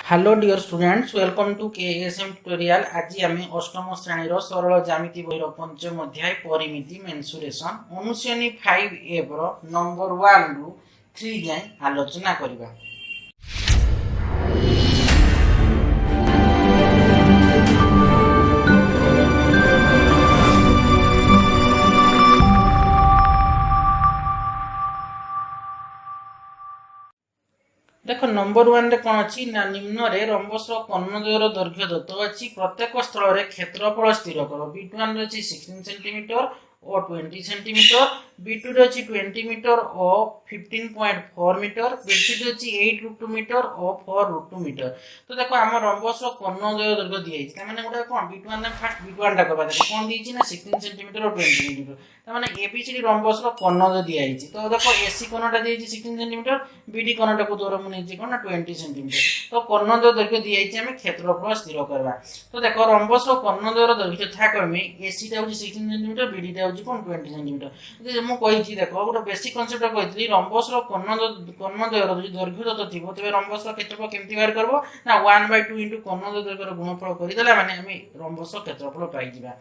Hello dear students, welcome to KSM tutorial. आज आम अष्टम श्रेणी सरल ज्यामिति बही पंचम अध्याय परिमिति मेन्सुरेशन अनुशिलानी 5A नंबर 1 रु 3 जाए आलोचना करबा। देख नंबर 1 रे कौन अच्छी ना निम्न रे रंबस कर्णद्वयर दैर्घ्य दत्त अच्छी प्रत्येक स्थल रे क्षेत्रफल स्थिर कर। B1 रे 16 सेंटीमीटर और 20 सेंटीमीटर, B2 रे 20 मीटर और 15.4 मीटर, B3 रे 8√2 मीटर और 4√2 मीटर। तो देखो आम रंबस कर्णद्वय दैर्घ्य दिया है माने गोटे कोन B1 रे फास्ट B1 टा करबा देखो कोन दी ना 16 सेंटीमीटर और 20 सेंटीमीटर माने ABCD रंबस कर्णद्वय दिया है। तो देखो AC कोणटा दिया है 16 सेंटीमीटर, BD कोणटा को दूर मुने जे कोन 20 सेंटीमीटर। तो कर्णद्वय दैर्घ्य दिया है हमें क्षेत्रफल स्थिर करबा। तो देखो रंबस कर्णद्वयर दैर्घ्य था करमे AC टा 16 सेंटीमीटर, BD टा 20 सेंटीमीटर। जे मु कहिछि देखो गोटे बेसिक कांसेप्ट कहितली रंबस कर्णद्वयर दैर्घ्य दत्त थिबो तबे रंबस क्षेत्रफल केमति बाहर करबो ना 1/2 इनटू कर्णद्वय दैर्घ्यर गुणफल करि देला माने हम रंबस क्षेत्रफल पाइ जिबा।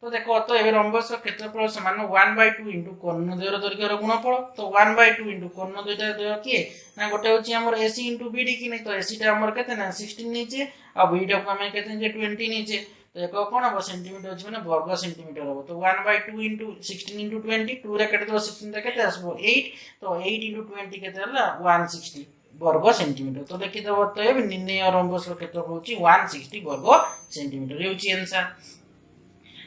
तो देखो तो एबे रंबस क्षेत्रफल समान 1/2 इनटू कर्णद्वयर दैर्घ्यर गुणफल। तो 1/2 इनटू कर्णद्वय दैर्घ्य के ना गोटे होछि हमर AC इनटू BD कि नै। तो AC टा हमर केते ना 16 नीचे आ BD टा को हम केते जे 20 नीचे। तो एक कोन हो सेंटीमीटर अछि माने वर्ग सेंटीमीटर हो। तो 1/2 इनटू 16 इनटू 20 2 रे केते 16 रे केते आसबो 8। तो 8 इनटू 20 केते हला 160 वर्ग सेंटीमीटर। तो देखि दबो तो ए निर्णय रंबस क्षेत्रफल होछि 160 वर्ग सेंटीमीटर हेउछि आंसर।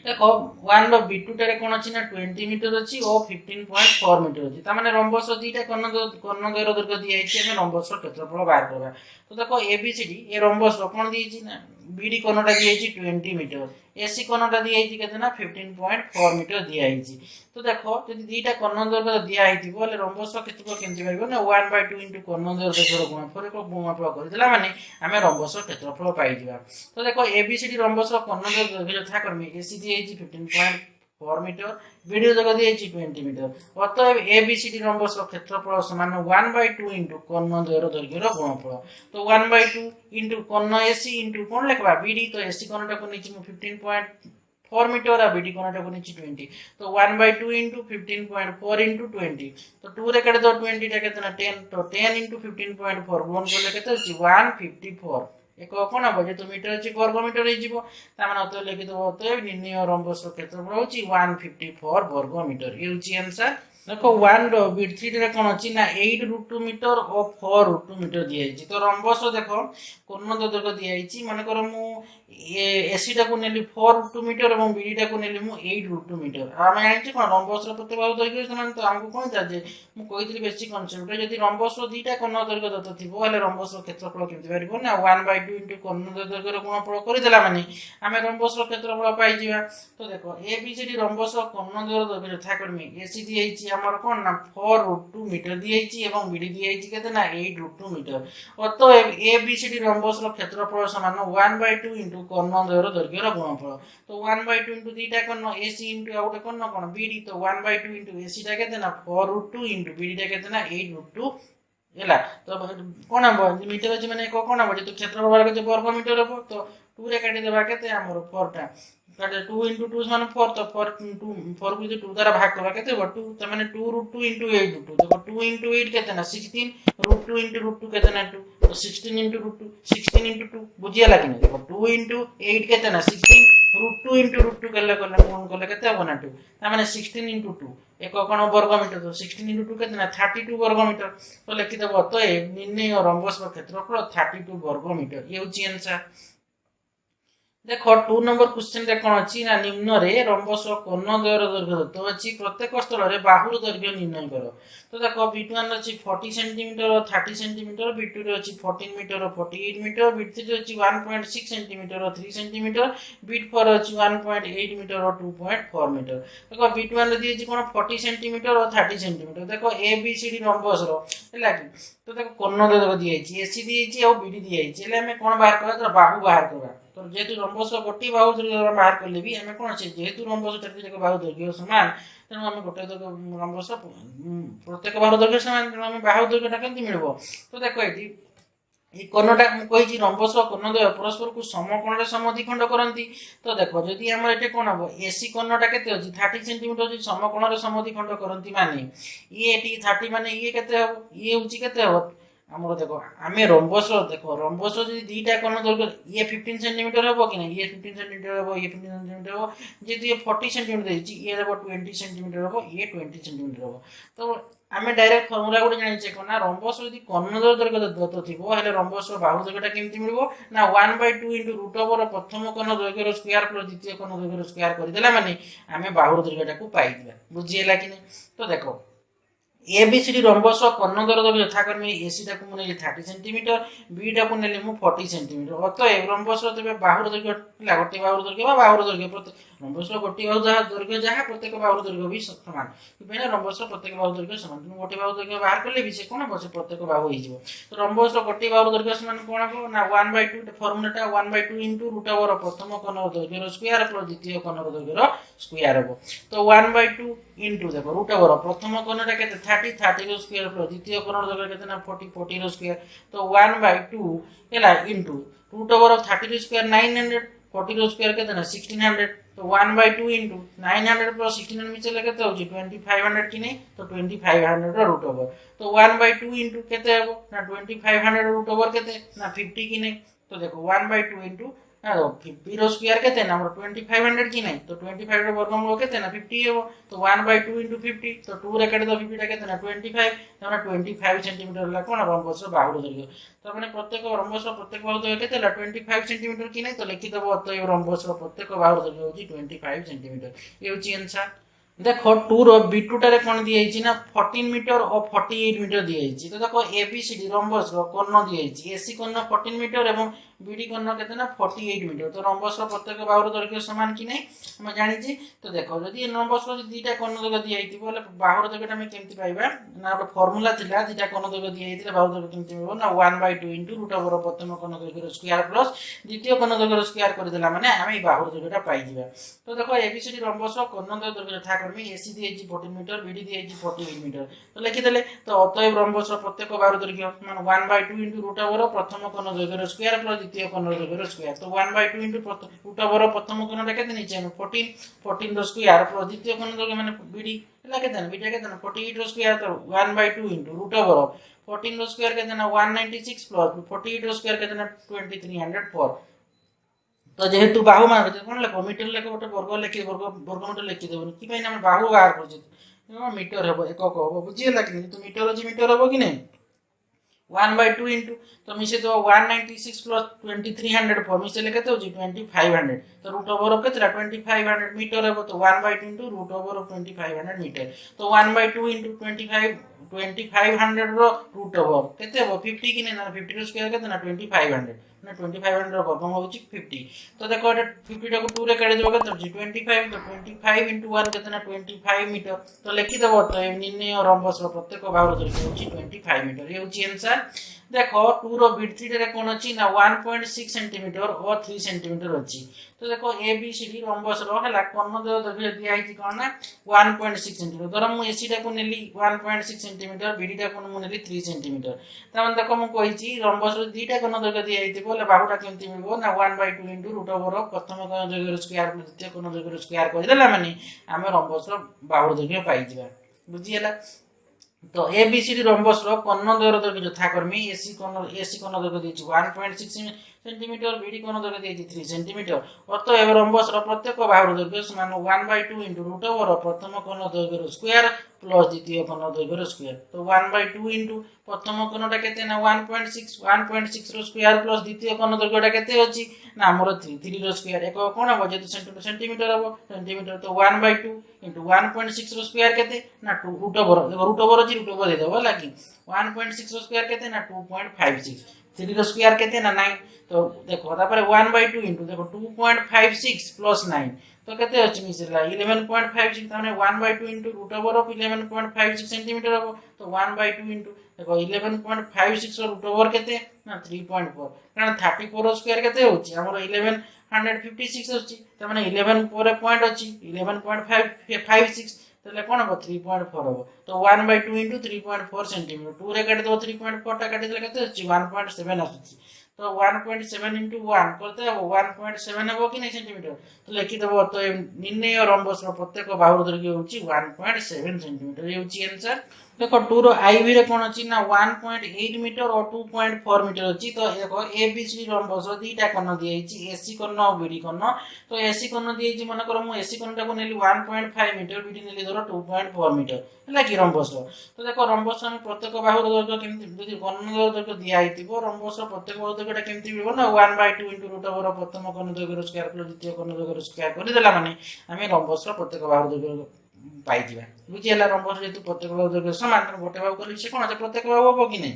देखो 1 रो B2 टारे कोन अछि ना 20 मीटर अछि और 15.4 मीटर अछि। त माने रंबस दीटा कर्णद्वयर दैर्घ्य दिया अछि हम रंबस क्षेत्रफल बाहर करबा। तो देखो ABCD ए रंबस कोन दी अछि ना BD कोनटा दिया अछि 20 मीटर, AC कोनटा दिया अछि केते ना 15.4 मीटर दिया अछि। तो देखो यदि दीटा कर्णद्वयर दिया आइथिबो ले रंबस क्षेत्रफल केमति बाइबो ना 1/2 इनटू कर्णद्वयर दैर्घ्यर गुणफल को गुणफल कर देला माने हमें रंबस क्षेत्रफल पाइ जिबा। तो देखो ABCD रंबस कर्णद्वयर दैर्घ्य था करमे AC दिया अछि 15.4 मीटर, BD जगह दिया अछि 20 मीटर। अतएव ABCD रंबस क्षेत्रफल समान 1/2 इनटू कर्णद्वयर दैर्घ्यर गुणफल। तो 1/2 इनटू कर्ण AC इनटू कोन लिखबा BD। तो AC कोनटा को नीचे 15.4 मीटर आ BD कोनटा को नीचे 20। तो 1/2 इनटू 15.4 इनटू 20। तो 2 रे केते तो 20 टा केते ना 10। तो 10 इनटू 15.4 गुणन करले केते अछि 154। एक कोन हो जे तो मीटर अछि वर्ग मीटर हे जिवो ता माने अतो लिखि दबो। तो निर्णय रंबस क्षेत्रफल होछि 154 वर्ग मीटर हेउछि आंसर। देखो 1 रो B3 रे कोन अछि ना 8√2 मीटर और 4√2 मीटर दिया अछि। तो रंबस देखो कर्णद्वय दैर्घ्य दिया अछि माने कर मु AC टा को नेली 4√2 मीटर और BD टा को नेली मु 8√2 मीटर। आ मैं जानि कोन रंबस रो प्रत्येक बाहु दैर्घ्य समान। तो हमको कोन चाहे मु कहितली बेसिक कांसेप्ट यदि रंबस रो दीटा कर्ण दैर्घ्य दत्त थिबो हले रंबस रो क्षेत्रफल केमति बारिबो ना 1/2 इनटू कर्णद्वय दैर्घ्यर गुणफल करि देला माने हमें रंबस रो क्षेत्रफल पाइ जिबा। तो देखो ABCD रंबस रो कर्णद्वय दैर्घ्य था करमे AC दिया अछि हमर कोन ना 4√2 मीटर दिया अछि एवं BD दिया अछि केते ना 8√2 मीटर। अतएव ABCD रंबस रो क्षेत्रफल समान 1/2 इनटू कर्णद्वय दैर्घ्यर गुणफल। तो 1/2 इनटू दीटा कर्ण AC इनटू आउटे कर्ण कोन BD। तो 1/2 इनटू AC टा केते ना 4√2 इनटू BD टा केते ना 8√2 ହେଲା। तो कोन हम मीटर अछि माने कोन हम जे क्षेत्रफल वर्ग जे वर्ग मीटर हो। तो 2 रे काटि देबा केते हमर 4 टा काटे 2 इनटू 2 समान 4। तो 4 इनटू 4 को जे 2 द्वारा भाग करबा केते हो 2 त माने 2√2 इनटू 8√2। देखो 2 इनटू 8 केते ना 16 √2 इनटू √2 केते ना 2। तो 16 इनटू √2 16 इनटू 2 बुझिया लागिन। देखो 2 इनटू 8 केते ना 16 √2 इनटू √2 करले कोन करले केते हो ना 2 त माने 16 इनटू 2 एक कोन वर्ग मीटर। तो 16 इनटू 2 केते ना 32 वर्ग मीटर। तो लिखि देबो तो निर्णय रंबस क्षेत्रफल 32 वर्ग मीटर ये होछि आंसर। देखो 2 नंबर क्वेश्चन रे कोन अछि ना निम्न रे रंबस कर्णद्वयर दैर्घ्य दत्त अछि प्रत्येक स्थल रे बाहुर दैर्घ्य निर्णय करो। तो देखो B1 रे अछि 40 सेंटीमीटर और 30 सेंटीमीटर, B2 रे अछि 14 मीटर और 48 मीटर, B3 रे अछि 1.6 सेंटीमीटर और 3 सेंटीमीटर, B4 रे अछि 1.8 मीटर और 2.4 मीटर। देखो B1 रे दिछि कोन 40 सेंटीमीटर और 30 सेंटीमीटर। देखो ABCD रंबस रो हैला कि। तो देखो कर्णद्वय दैर्घ्य दिया अछि AC दिया अछि और BD दिया अछि। एले हमें कोन बाहर करबा तो बाहु बाहर करबा। तो जेतु रंबस गोटी बाहु दैर्घ्य बाहर करले भी हमें कोन छै जेतु रंबस प्रत्येक बाहु दैर्घ्य समान तेनु हमें गोटे रंबस प्रत्येक बाहु दैर्घ्य समान तेनु हमें बाहु दैर्घ्यटा केमति मिलबो। तो देखो एठी ये कोणटा कही रंबस कोणद्वय परस्पर को समकोण समद्विखंड करती। तो देखो जदि आम ये कौन हम एसी कोणटा के 30 सेंटीमीटर अच्छी समकोण समद्विखंड करती माने ये 30 माने ये केते हम ये हूँ केते हम आम देखो आम रंबस देखो रंबस जो दुईटा कोण दर्घ्य ये 15 सेंटीमीटर हम कि ये 15 सेंटीमीटर हम ये 15 सेंटीमीटर हम जी ये 40 सेंटीमीटर ये 20 सेंटीमीटर हम ये 20 सेंटीमीटर हम। तो आम डायरेक्ट फर्मुला गोटे जाने कौन ना रंबस यदि कर्ण दर्घ्य दत्त थी रंबस बाहु दर्घ्यटा केमती मिल ना 1/2 इंटू रूट ओवर प्रथम कर्ण दर्घ्यर स्क्वायर प्लस द्वितीय कर्ण दर्घ्यर स्क्वायर करदेला माने आम बाहु दर्घ्यटा पाइबा बुझीगला कि नहीं। तो देखो एबीसीडी रंबस कर्ण दर्घ्य यथाक्रमे एसी टाक मुझे 30 सेंटीमीटर बी टाक नेली 40 सेंटीमीटर अतएव रंबस बाहुर दर्घ्य गोटे बाहुर दर्घ्य बाहुर दर्घ्य रंबस गोटे बाहु दर्घ्य जहाँ प्रत्येक बाहुर दर्घ्य भी समान रंबस प्रत्येक बाहु दर्घ्य समान तुम गोटे बाहु दर्घ्य बाहर कले भी से कौन हम से प्रत्येक बाहु हो। तो रंबस गोटे बाहुर दर्घ्य समान कौन हम ना 1/2 फर्मुलाटा 1/2 इंटू रूट ओवर प्रथम कर्ण दर्घ्यर स्क्वायर प्लस द्वितीय कर्ण दर्घ्यर स्क्वायर हम। तो 1/2 इंटू देखो रूट ओवर प्रथम कर्णटा के 30 स्क्वायर प्लस द्वितीय कर्ण दर्घ्य के 40 स्क्वायर। तो 1/2 है into root over 30 square 900 40 square के 1600। तो 1/2 इंटू 900 प्लस 1600 मिचेले के 2500 कि नहीं। तो 2500 रूट ओवर। तो 1/2 इंटू के 2500 रूट ओवर के 50 कि नहीं। तो देखो 1/2 इंटू 50 स्क्वायर के 2500 कि नहीं। तो 25 वर्गमूल के 50 हे। तो 1/2 इंटू 50 तो 2 रे काट दो 50 के 25 सेंटीमीटर कौन रंबस बाहुर दर्घ्य। तो मैंने प्रत्येक रंबस प्रत्येक बाहु दर्घ्य के 25 सेंटीमीटर कि नहीं। तो लिखिदेव अतएव रंबस प्रत्येक बाहुर दर्घ्य हूँ 25 सेंटीमीटर ये हूँ आंसर। देखो 2 रो B2 टारे कौन दिखाई ना 14 मीटर और 48 मीटर दिखाई। तो देखो एबीसीडी रंबस कर्ण दिखाई एसी कर्ण 14 मीटर और बीडी कर्ण के 48 मीटर। तो रंबस प्रत्येक बाहुर दर्घ्य समान कि नहीं आम जानी। तो देखो जदि रंबस दुईटा कर्ण दर्घ्य दिखाई बाहुर दर्घ्यटा आम केमती पाइबा ना गोटे फर्मुला था दुईटा कर्ण दर्घ्य दिखाई बाहुर दर्घ्य केमती मिल ना 1/2 इंटू रूट ओवर प्रथम कर्ण दर्घ्यर स्क्वायर प्लस द्वितीय कर्ण दर्घ्यर स्क्वायर करदेला माने आम बाहुर दर्घ्यटा पाइबा। तो देखो एबीसीडी रंबस कर्ण दर्घ्य था एसी दी 14 मीटर बीडी दी 48 मीटर। तो लिखिदेले। तो अतएव रंबस प्रत्येक बाहुर दर्घ्य मान 1/2 इंटू रूट ओवर प्रथम कर्ण दर्घ्यर स्क्वायर प्लस द्वितीय कर्ण दर्घ्यर स्क्वायर। तो 1/2 इंटू रूट ओवर प्रथम कर्णटा के नीचे 14 रो स्क्वायर प्लस द्वितीय कर्ण दर्घ्य माने बीडी है के बीटा के 48 रो स्क्वायर। तो 1/2 इंटू रूट ओवर 14 रो स्क्वायर के 196 प्लस 48 रो स्क्वायर के 2304। तो जेहेतु बाहु मान कौन लिख मीटर लिख गोटे वर्ग लिखी वर्गमीटर लिखिदेवन कि बाहु बाहर कर मीटर हम एकक हम बुझीगला कि तो मीटर अच्छी मीटर हम कि नहीं 1/2 इंटू तो मिसे तो 196 प्लस 2304 मिसेले के 2500। तो रूट ओवर के 2500 मीटर हम। तो 1/2 इंटू रूट ओवर 2500 मीटर। तो 1/2 इंटू 2500 रूट ओवर के 50 कि नहीं 50 स्क्वायर के 2500 ना 2500 वर्गम हो 50। तो देखो 50 टाक 2 रे काट देबो के 25 तो 25 इंटू 1 के 25 मीटर। तो लिखिदेव तो निर्णय रंबस प्रत्येक बाहुर दर्घ्य हूँ 25 मीटर ये हूँ आंसर। देखो 2 रो B3 कौन अच्छी ना 1.6 सेंटीमीटर और 3 सेंटीमीटर अच्छी। तो देखो एबीसीडी रंबस है कर्ण दर्घ्य दिखाई कौन ना 1.6 सेंटीमीटर धर मुझे एसी टाक नेली 1.6 सेंटीमीटर बीडी टाक मुझे 3 सेंटीमीटर। तमें देखो मुझे रंबस दुईटा कर्ण दर्घ्य दिखाई बाहुटा केमती मिल ना 1/2 इंटू रूट ओवर प्रथम कर्ण दर्घ्यर स्क्वायर द्वितीय कर्ण दर्घ्यर स्क्वायर करदेला माने आम रंबस बाहुर दर्घ्य पाइबा बुझीगला। तो एबीसीडी रंबस कर्ण दर्घ्य यथाक्रमे एसी कर्ण दर्घ्य दी 1.6 सेंटीमीटर बीडी कर्ण दर्घ्य दी 3 सेंटीमीटर। अतएव रंबस प्रत्येक बाहुर दर्घ्य समान 1/2 इंटू रूट ओवर प्रथम कर्ण दर्घ्यर स्क्वायर प्लस द्वितीय कर्ण दर्घ्यर स्क्वायर। तो 1/2 इंटू प्रथम कर्णटा के 1.6 रो स्क्वायर प्लस द्वितीय कर्ण दर्घ्यटा के अच्छी ना आमर 3 रो स्क्वायर एक कौन हम जेहतु सेंटीमीटर हम सेंटीमीटर। तो 1/2 इंटू 1.6 रो स्क्वायर के ना 2 रूट ओवर अच्छी रूट ओवर देदेव लगे 1.6 रो स्क्वायर के ना 2.56 3 रो स्क्वायर के ना 9। तो देखो 1/2 इंटू देखो 2.56 प्लस 9 तो केते अछि मिसला 11.56 ताने 1/2 into root over of 11.56 centimetre हम। तो 1/2 इंटू देखो 11.56 रूट ओवर केते ना 3.4 कारण 34 स्क्वायर केते होछि हमर 1156 अछि त माने 11 पर पॉइंट अछि 11.56 তাহলে কোন হবো 3.4 হবো। তো 1/2 ইনটু 3.4 সেন্টিমিটার, 2 রে কাটি দেবো 3.4 টা কাটি দিলে কত হচ্ছে 1.7 আসছে। তো 1.7 ইনটু 1 করতে হবো 1.7 হবো কি না সেন্টিমিটার। তো লিখি দেবো তো নির্ণেয় রম্বসর প্রত্যেক বাহুর দৈর্ঘ্য হচ্ছে 1.7 সেন্টিমিটার, এই হচ্ছে आंसर। देखो 2 रो आईवी रे कोन अछि ना 1.8 मीटर और 2.4 मीटर अछि। तो देखो एबीसी रम्बस दुईटा कोन दिए अछि, एसी कोन और बीडी कोन। तो एसी कोन दिए अछि मन कर मु एसी कोनटा को नेली 1.5 मीटर, बीडी नेली धरो 2.4 मीटर हला कि रम्बस। तो देखो रम्बस हम प्रत्येक बाहुर दैर्घ्य केमति यदि कोन दैर्घ्य दिया आइतिबो रम्बस प्रत्येक बाहुर दैर्घ्यटा केमति मिलबो ना 1/2 इनटू रूट ओवर प्रथम कोन दैर्घ्य स्क्वायर प्लस द्वितीय कोन दैर्घ्य स्क्वायर करि देला माने हमें रम्बस प्रत्येक बाहुर दैर्घ्य पाइदिबा। बुझिला रम्बस जेतु प्रत्येक बाहुर दैर्घ्य समान गोटे बाहु कले से कोन আছে प्रत्येक बाहु হবো কি নাই।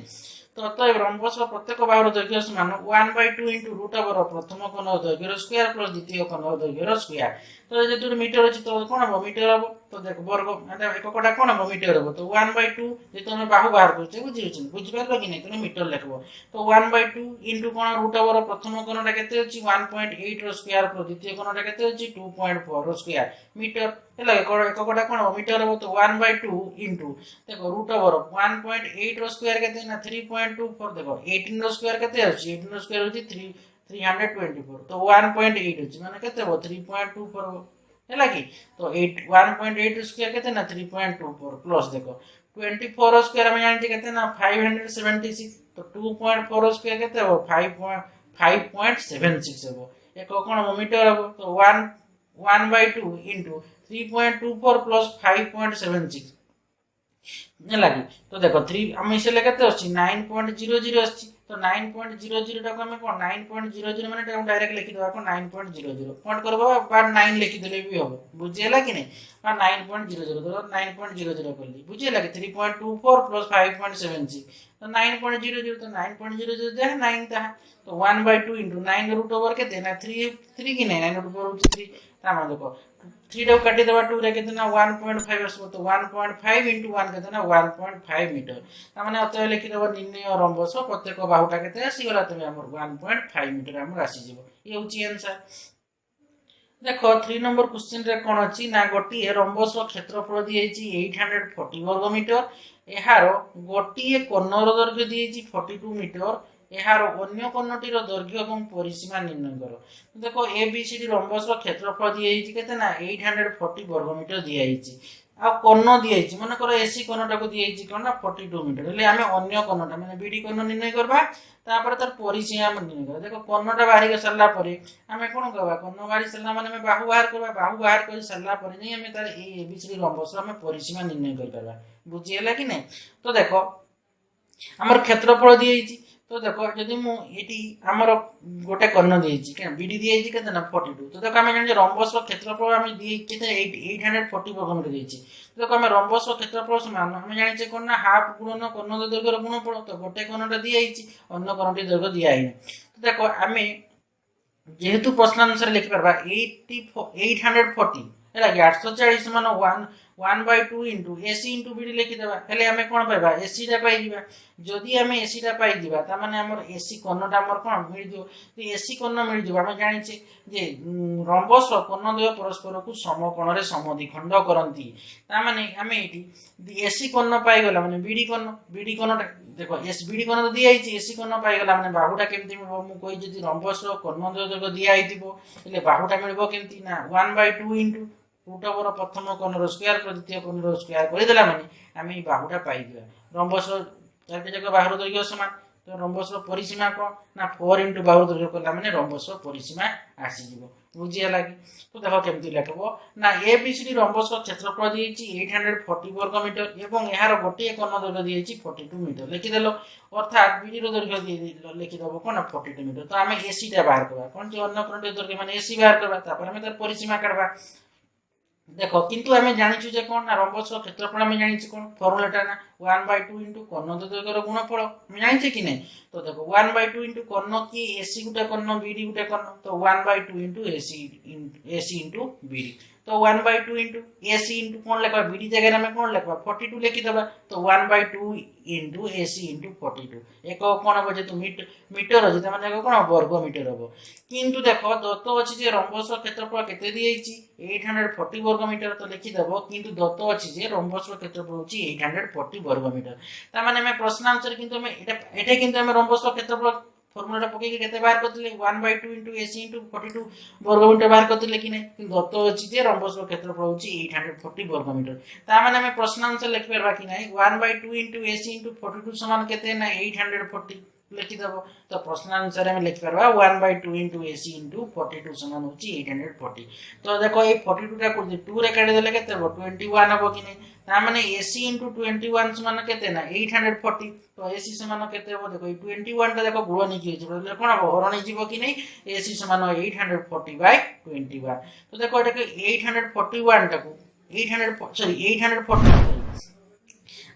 তো অতএব রম্বস প্রত্যেক বাহুর দৈর্ঘ্য সমান 1/2 ইনটু রুট ওভার প্রথম কোণের দৈর্ঘ্যের স্কয়ার প্লাস দ্বিতীয় কোণের দৈর্ঘ্যের স্কয়ার। তো যেহেতু মিটার আছে তো কোন হবে মিটার হবে। তো দেখো বর্গ মানে এককটা কোন হবে মিটার হবে। তো 1/2 যেহেতু আমি বাহু বাহার করছি বুঝিয়েছেন বুঝিপারলো কি নাই তুমি মিটার লিখবো। তো 1/2 ইনটু কোণ রুট ওভার প্রথম কোণটা কেতে হচ্ছে 1.8 র স্কয়ার প্লাস দ্বিতীয় কোণটা কেতে হচ্ছে 2.4 র স্কয়ার মিটার। ହେଲା এককটা কোন হবে মিটার হবে। তো 1/2 ইনটু দেখো রুট ওভার 1.8 র স্কয়ার কেতে না 3.24 দেখো 18 র স্কয়ার কেতে আছে 18 র স্কয়ার হচ্ছে 324। তো 1.8 হচ্ছে মানে কেতে হবে 3.24 হবে ହେଲା କି। तो 1.8 स्क्वायर केते ना 3.24 प्लस देखो 24 स्क्वायर हम जानते केते ना 576। तो 2.4 स्क्वायर केते हो 5.76 हो एक कोन मीटर हो। तो 1/2 इनटू 3.24 प्लस 5.76 ହେଲା କି। तो देखो 3 हम इसे लेके अछि 9.00 अछि। तो 9.00 टा को हम कोन 9.00 माने टा डायरेक्ट लिखि देबा को 9.00 पॉइंट करबो बार 9 लिखि देले भी हो बुझियला कि नै। और 9.00 तो 9.00 कर ली बुझियला कि 3.24 प्लस 5.76 तो 9.00 तो 9.00 जे 9 ता। तो 1/2 इनटू 9 रूट ओवर के देना 3 कि 9 रूट ओवर 3 ता मान देखो 3 टा काटी देबा 2 रे के देना 1.5 आसबो। तो 1.5 इनटू 1 के देना 1.5 मीटर ता माने अतः लिखि देबो निम्नय रम्बस प्रत्येक बाहुटा केते आसी गला तमे हमर 1.5 मीटर हमर आसी जिवो ये होची आंसर। देखो 3 नंबर क्वेश्चन रे कोन अछि ना गोटी रम्बस क्षेत्रफल दिएछि 840 वर्ग मीटर। एहार गोटी कोणर दैर्घ्य दिएछि 42 मीटर। एहार अन्य कोणटीर दैर्घ्य एवं परिसीमा निर्णय करो। देखो एबीसीडी रम्बस क्षेत्रफल दिएछि केते ना 840 वर्ग मीटर दिएछि। आ कोण दिएछि मन कर एसी कोणटा को दिएछि कोन ना 42 मीटर ले हमें अन्य कोणटा माने बीडी कोण निर्णय करबा तापर तार परिसीमा निर्णय करबा। देखो कोणटा बाहरी के सरला परे हमें कोन करबा कोण बाहरी सरला माने हमें बाहु बाहर करबा बाहु बाहर कर सरला परे नै हमें तार ए एबीसीडी रम्बस हमें परिसीमा निर्णय कर करबा बुझियला कि नै। तो देखो हमर क्षेत्रफल दिएछि। तो देखो यदि मु एटी हमर गोटे कर्ण दिएछि के बीडी दिएछि केते ना 42। तो देखो हमें जानि रम्बस क्षेत्रफल हमें दिए केते 840 वर्ग मीटर दिएछि। तो देखो हमें रम्बस क्षेत्रफल समान हमें जानि छै कोन ना हाफ गुणन कोण दैर्घ्यर गुणफल। तो गोटे कोणटा दिएछि अन्य कोणटी दैर्घ्य दिया आइ। तो देखो हमें जेहेतु प्रश्न अनुसार लिखि परबा 840 हैला 840 मान 1/2 इनटू एसी इनटू बीडी लिखि देबा हेले हमें कोन पाइबा एसी टा पाइ दिबा। जदि हमें एसी टा पाइ दिबा ता माने हमर एसी कोणटा हमर कोन मिल जो। तो एसी कोण मिल जो हम जानि छै जे रम्बस कोण द्वय परस्पर को समकोण रे समद्विखंड करंती। ता माने हमें एटी एसी कोण पाइ गला माने बीडी कोणटा देखो एस बीडी कोण तो दिया आइछि एसी कोण पाइ गला माने बाहुटा केमति मिलबो मु कहि जदि रम्बस कोण द्वय दिया आइतिबो हेले बाहुटा मिलबो केमति ना 1/2 इनटू रूट ओवर प्रथम कोणर स्क्वायर प्लस द्वितीय कोणर स्क्वायर करि देला माने हमें बाहुटा पाइ दिबा। रम्बस चारटी जगह बाहुर दैर्घ्य समान। तो रम्बस परिसीमा को ना 4 इनटू बाहुर दैर्घ्य कला माने रम्बस परिसीमा आसी जिवो बुझियला कि। तो देखो केमति लिखबो ना एबीसीडी रम्बस क्षेत्रफल दिएछि 840 वर्ग मीटर एवं एहार गोटे कोण दैर्घ्य दिएछि 42 मीटर लिखि देलो। अर्थात बीडी रो दैर्घ्य लिखि देबो कोन 42 मीटर। तो हमें एसी टा बाहर करबा कोन जे अन्य कोणटी दैर्घ्य माने एसी बाहर करबा तापर हमें तार परिसीमा काढबा। देखो किंतु हमें जानिछु जे कोन ना रम्बस क्षेत्रफल हमें जानिछु कोन फॉर्मूलाटा ना 1/2 इनटू कोण दैर्घ्यर गुणफल हमें जानिछे कि नै। तो देखो 1/2 इनटू कोण की एसी गुटे कोण बीडी गुटे कोण। तो 1/2 इनटू एसी इनटू बीडी तो 1/2 इंटू एसी इंटू कौन लिखा बीडी जगह में कौन लिखा 42 लिखि दबा तो 1/2 इंटू एसी इंटू 42 एक कौन हम जेतु मीटर अछि त माने कौन वर्ग मीटर हबो किंतु देखो दत्त अछि जे रंबस क्षेत्रफल केते दी आइछि 840 वर्ग मीटर तो लिखि दबो किंतु दत्त अछि जे रंबस क्षेत्रफल होछि 840 वर्ग मीटर त माने मैं प्रश्न आंसर किंतु मैं एटा किंतु हम रंबस क्षेत्रफल फॉर्मूला पके केते बाहर करथिले 1/2 इंटू एसी इंटू 42 वर्ग मीटर बाहर करथिले कि नै दत्त अछि जे रंबस क्षेत्रफल होछि 840 वर्ग मीटर ता माने हम प्रश्न आंसर लिख परबा कि नै 1/2 इंटू एसी इंटू 42 समान केते ना 840 लिखि दबो तो प्रश्न आंसर हम लिख परबा 1/2 इंटू एसी इंटू 42 समान होछि 840 तो देखो ए 42 टा को 2 रे काटी देले केते हो 21 हबो कि नै ता माने एसी इंटू 21 समान केते ना 840 तो एसी समान केते हो देखो 21 टा देखो गुणन की छै बोले कोन हरण जीवो कि नै एसी समान 840/21 तो देखो एटा के 841 टा को 840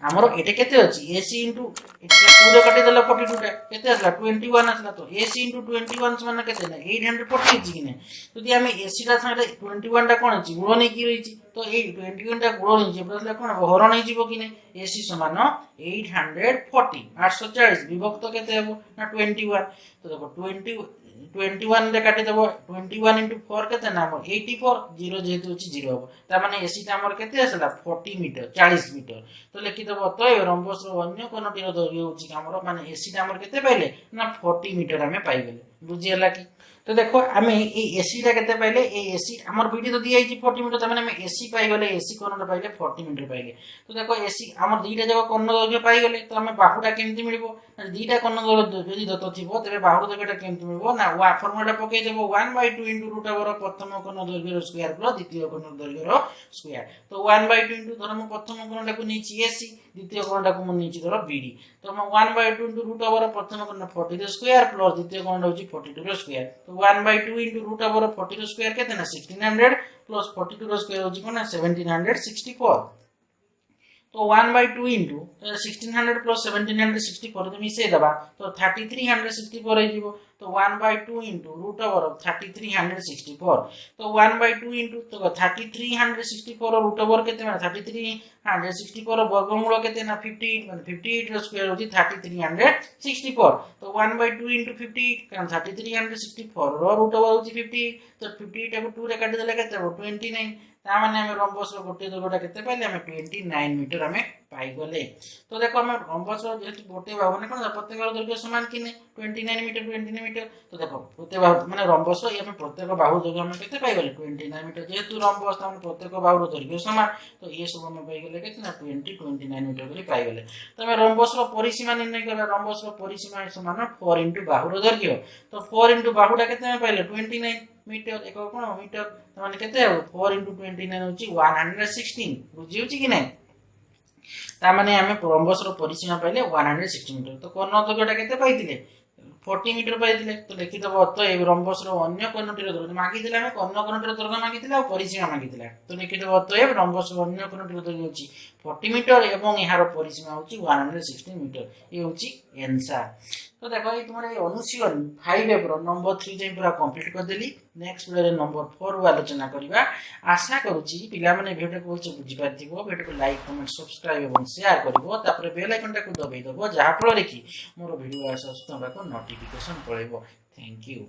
हमर एटा केते अछि एसी इंटू पूरा काटी देला 42 टा केते असला 21 असला तो एसी इंटू 21 समान केते ना 840 अछि कि नै यदि हम एसी टा संगे 21 टा कोन अछि गुणन की रही छी तो ए 21 टा गुणन जे प्लस कोन हरण जीवो कि नै एसी समान 840 840 विभक्त केते हेबो ना 21 तो देखो 21 रे काटी देबो 21 into 4 केते ना 84 0 जेतु अछि 0 हो ता माने एसी ता हमर केते असला 40 मीटर 40 मीटर तो लिखि देबो तो रंबस रो अन्य कोनटी रो दैर्घ्य होछि हमर माने एसी ता हमर केते पाइले ना 40 मीटर हमें पाइ गेले बुझियला कि तो देखो आमे ए एसी ता केते पाइले ए एसी हमर बीडी तो दिया छि 40 मीटर त माने हम एसी पाइ गेले एसी कोन पाइले 40 मीटर पाइले तो देखो एसी हमर दीटा जगह कोन दैर्घ्य पाइ गेले तो हमें बाहुटा केमति मिलबो दीटा कोन दैर्घ्य जदि दत्त थिबो तबे बाहुर दैर्घ्यटा केमति मिलबो ना वा फॉर्मूला पके देबो 1/2 इनटू रूट ओवर प्रथम कोन दैर्घ्य स्क्वायर प्लस द्वितीय कोन दैर्घ्य स्क्वायर तो 1/2 इनटू धर हम प्रथम कोनटा को नीची एसी द्वितीय कोनटा को म नीची धर बीडी तो हम 1/2 इनटू रूट ओवर प्रथम कोन 40 रो स्क्वायर प्लस द्वितीय कोनटा होची 42 रो स्क्वायर तो 1/2 इनटू रूट ओवर 40 रो स्क्वायर केते ना 1600 प्लस 42 रो स्क्वायर होची कोन 1764 तो 1/2 into 1600 plus 1764 तो मिसे दबा तो 3364 हे जीवो तो 1/2 into root over of 3364 तो 1/2 into तो 3364 root over केते माने 3364 वर्गमूल केते ना 58 माने 58 रो स्क्वायर होची 3364 तो 1/2 into 58 कारण 3364 रो रूट ओवर होची 58 तो 58 को 2 रे काटी देले केते हो 29 ता माने हम रंबस रो गोटे दैर्घ्यटा केते पाइले हम 29 मीटर हमें पाई गले तो देखो हम रंबस रो जेतु गोटे बाहु ने कोन प्रत्येक बाहु दैर्घ्य समान किने 29 मीटर तो देखो प्रत्येक बाहु माने रंबस रो हम प्रत्येक बाहु दैर्घ्य हम केते पाई गले 29 मीटर जेतु रंबस हम प्रत्येक बाहु रो दैर्घ्य समान तो ये सब हम पाई गले केते ना 29 मीटर गले पाई गले तो हम रंबस रो परिसीमा निर्णय करला रंबस रो परिसीमा समान 4 into बाहु रो दैर्घ्य तो 4 into बाहुटा केते हम पाइले 29 मीटर एक कोन मीटर माने केते 4 into 29 होची 116 बुझी होची कि नै ता माने हमें रंबस रो परिसीमा पाइले 116 मीटर तो कोन दैर्घ्यटा केते पाइतिले 40 मीटर पाइतिले तो लिखि दबो तो ए रंबस रो अन्य कोनटी रो दैर्घ्य मागी दिले हमें कोन कोनटी रो दैर्घ्य मागी दिले और परिसीमा मागी दिले तो लिखि दबो तो ए रंबस रो अन्य कोनटी रो दैर्घ्य होची 40 मीटर एवं एहार परिसीमा होची 116 मीटर ये होची आंसर तो देखो ये तुम्हारे अनुशीलन 5 एप्रो नंबर 3 जे पूरा कंप्लीट कर देली नेक्स्ट वीडियो रे नंबर 4 रो आलोचना करबा आशा करूची पिला माने वीडियो को बुझि पाथिबो वीडियो को लाइक कमेंट सब्सक्राइब एवं शेयर करबो तापर बेल आइकन टा को दबाई दबो जहा फल रे कि मोर वीडियो आसा सुतबा को नोटिफिकेशन पळेबो थैंक यू।